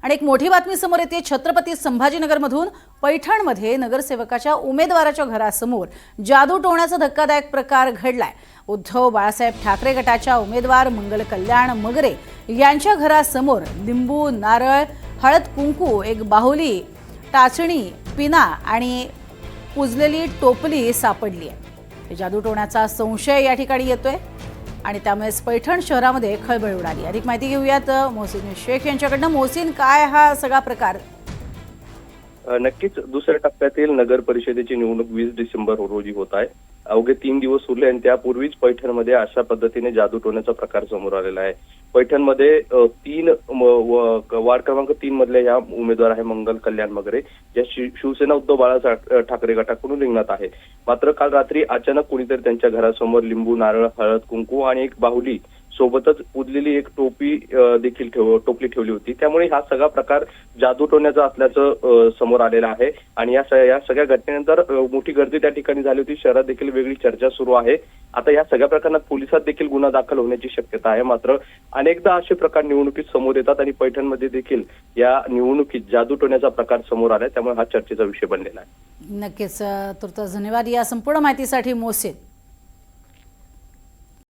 आणि एक मोठी बातमी समोर येते। छत्रपती संभाजीनगरमधून पैठणमध्ये नगरसेवकाच्या उमेदवाराच्या घरासमोर जादू टोण्याचा धक्कादायक प्रकार घडलाय। उद्धव बाळासाहेब ठाकरे गटाच्या उमेदवार मंगल कल्याण मगरे यांच्या घरासमोर लिंबू, नारळ, हळद कुंकू, एक बाहुली, टाचणी, पिना आणि पुजलेली टोपली सापडली आहे। जादू टोण्याचा संशय या ठिकाणी येतोय आणि त्यामुळे पैठण शहरामध्ये खळबळ उडाली। अधिक माहिती घेऊयात मोहसिन शेख यांच्याकडनं। मोहसिन, काय हा सगळा प्रकार? नक्कीच दुसऱ्या टप्प्यातील नगर परिषदेची निवडणूक 20 डिसेंबर रोजी होत आहे। अवघे 3 दिवस उरले आणि त्यापूर्वीच पैठणमध्ये अशा पद्धतीने जादू टोण्याचा प्रकार समोर आलेला आहे। पैठणमध्ये वार्ड क्रमांक 3 मधल्या या उमेदवार आहे मंगल कल्याण मगरे, ज्या शिवसेना उद्धव बाळासाहेब ठाकरे गटाकडून रिंगणात आहे। मात्र काल रात्री अचानक कोणीतरी त्यांच्या घरासमोर लिंबू, नारळ, हळद कुंकू आणि एक बाहुली सोबतच पुजलेली एक टोपली टोपली ठेवली होती। त्यामुळे हा सगळा प्रकार जादू टोण्याचा असल्याचं समोर आलेलं आहे आणि या सगळ्या घटनेनंतर मोठी गर्दी त्या ठिकाणी झाली होती। शहरात देखील वेगळी चर्चा सुरू आहे। आता या सगळ्या प्रकरणात पोलिसात देखील गुन्हा दाखल होण्याची शक्यता आहे। मात्र अनेकदा असे प्रकार निवडणुकीत समोर येतात आणि पैठणमध्ये देखील या निवडणुकीत जादू टोण्याचा प्रकार समोर आलाय, त्यामुळे हा चर्चेचा विषय बनलेला आहे। नक्कीच तुर्तास धन्यवाद या संपूर्ण माहितीसाठी मोहसिन।